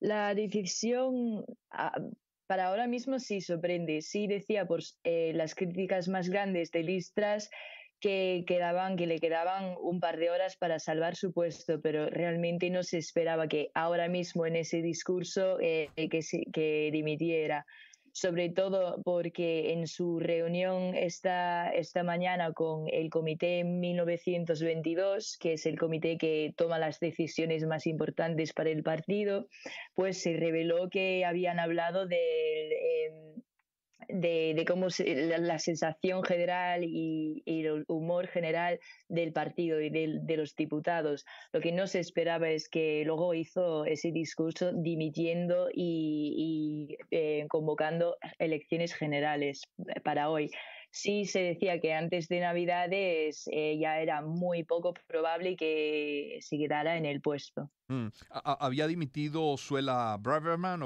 La decisión para ahora mismo sí sorprende. Sí decía las críticas más grandes de Listras que le quedaban un par de horas para salvar su puesto, pero realmente no se esperaba que ahora mismo en ese discurso que dimitiera. Sobre todo porque en su reunión esta mañana con el Comité 1922, que es el comité que toma las decisiones más importantes para el partido, pues se reveló que habían hablado de cómo la sensación general y el humor general del partido y de los diputados. Lo que no se esperaba es que luego hizo ese discurso dimitiendo y convocando elecciones generales para hoy. Sí se decía que antes de Navidades ya era muy poco probable que se quedara en el puesto. Había dimitido Suella Braverman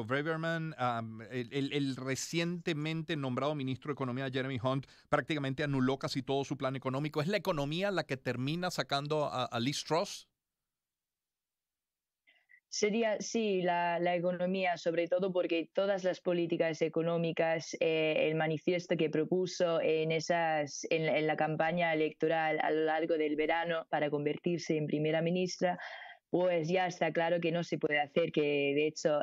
el recientemente nombrado ministro de Economía Jeremy Hunt prácticamente anuló casi todo su plan económico. ¿Es la economía la que termina sacando a Liz Truss? Sería, sí, la economía, sobre todo porque todas las políticas económicas, el manifiesto que propuso en la campaña electoral a lo largo del verano para convertirse en primera ministra, pues ya está claro que no se puede hacer, que de hecho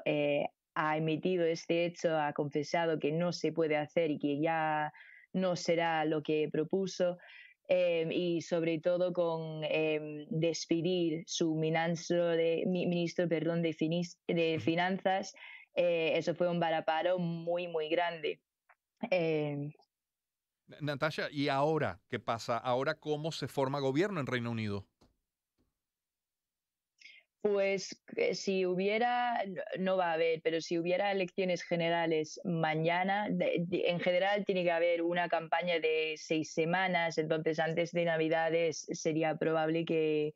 ha emitido este hecho, ha confesado que no se puede hacer y que ya no será lo que propuso. Y sobre todo con despedir su ministro perdón, de Ujú. Finanzas, eso fue un varapalo muy, muy grande. Eh, Natasha, ¿y ahora qué pasa? ¿Ahora cómo se forma gobierno en Reino Unido? Pues si hubiera, no va a haber, pero si hubiera elecciones generales mañana, en general tiene que haber una campaña de 6 semanas, entonces antes de Navidades sería probable que,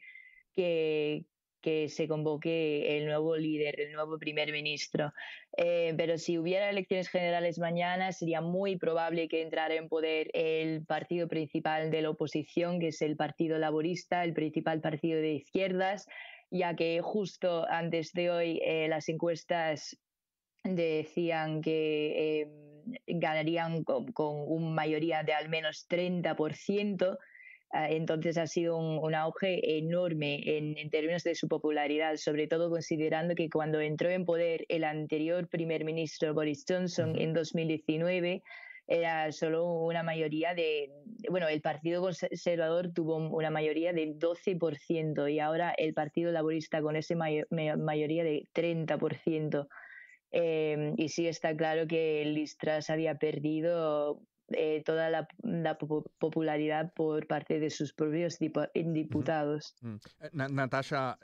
que se convoque el nuevo líder, el nuevo primer ministro. Pero si hubiera elecciones generales mañana, sería muy probable que entrara en poder el partido principal de la oposición, que es el Partido Laborista, el principal partido de izquierdas, ya que justo antes de hoy las encuestas decían que ganarían con una mayoría de al menos 30%. Entonces ha sido un auge enorme en términos de su popularidad, sobre todo considerando que cuando entró en poder el anterior primer ministro Boris Johnson Ujú. en 2019 era solo una mayoría bueno, el Partido Conservador tuvo una mayoría del 12% y ahora el Partido Laborista con esa mayoría de 30%. Y sí está claro que Liz Truss había perdido toda la popularidad por parte de sus propios Ujú. diputados. Natasha,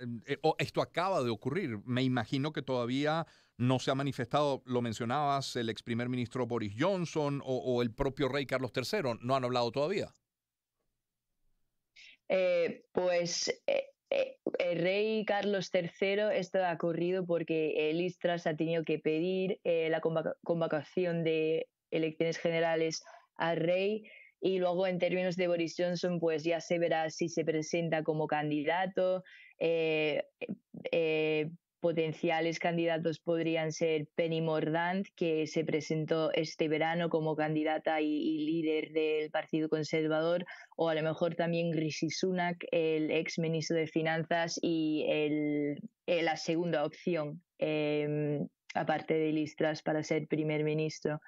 esto acaba de ocurrir. Me imagino que todavía no se ha manifestado, lo mencionabas, el ex primer ministro Boris Johnson o el propio rey Carlos III. No han hablado todavía. El rey Carlos III, esto ha ocurrido porque Liz Truss ha tenido que pedir la convocación de elecciones generales al rey, y luego en términos de Boris Johnson pues ya se verá si se presenta como candidato. eh, eh, Potenciales candidatos podrían ser Penny Mordaunt, que se presentó este verano como candidata y líder del Partido Conservador, o a lo mejor también Rishi Sunak, el ex ministro de Finanzas y la segunda opción, aparte de Liz Truss, para ser primer ministro.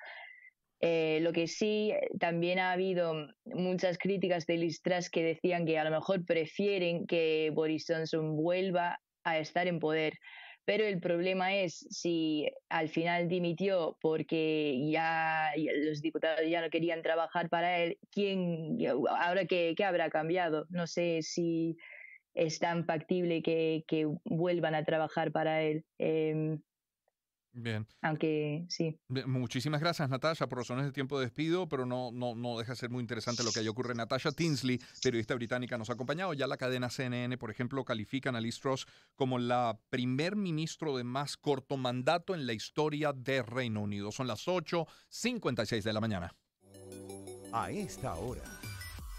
Lo que sí, también ha habido muchas críticas de Liz Truss que decían que a lo mejor prefieren que Boris Johnson vuelva a estar en poder. Pero el problema es si al final dimitió porque ya los diputados ya no querían trabajar para él, ahora qué habrá cambiado? No sé si es tan factible que vuelvan a trabajar para él. Bien. Aunque sí. Bien, muchísimas gracias, Natasha. Por razones de tiempo despido, pero no deja de ser muy interesante lo que ahí ocurre. Natasha Tinsley, periodista británica, nos ha acompañado. Ya la cadena CNN, por ejemplo, califican a Liz Truss como la primer ministro de más corto mandato en la historia de Reino Unido. Son las 8:56 de la mañana. A esta hora.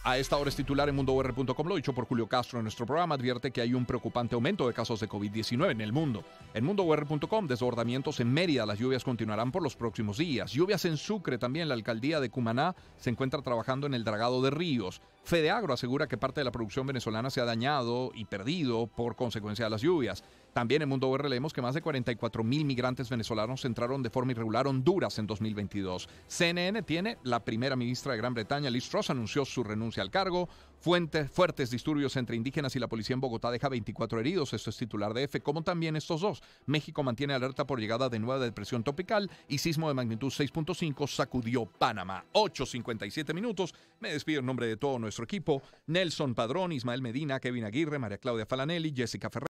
A esta hora es titular en MundoUR.com, lo dicho por Julio Castro en nuestro programa, advierte que hay un preocupante aumento de casos de COVID-19 en el mundo. En mundour.com, desbordamientos en Mérida. Las lluvias continuarán por los próximos días. Lluvias en Sucre también. La alcaldía de Cumaná se encuentra trabajando en el dragado de ríos. Fedeagro asegura que parte de la producción venezolana se ha dañado y perdido por consecuencia de las lluvias. También en Mundo UR leemos que más de 44,000 migrantes venezolanos entraron de forma irregular a Honduras en 2022. CNN tiene la primera ministra de Gran Bretaña, Liz Truss, anunció su renuncia al cargo. Fuertes disturbios entre indígenas y la policía en Bogotá deja 24 heridos. Esto es titular de F, como también estos dos. México mantiene alerta por llegada de nueva depresión tropical y sismo de magnitud 6.5 sacudió Panamá. 8:57 minutos. Me despido en nombre de todo nuestro equipo. Nelson Padrón, Ismael Medina, Kevin Aguirre, María Claudia Falanelli, Jessica Ferrer.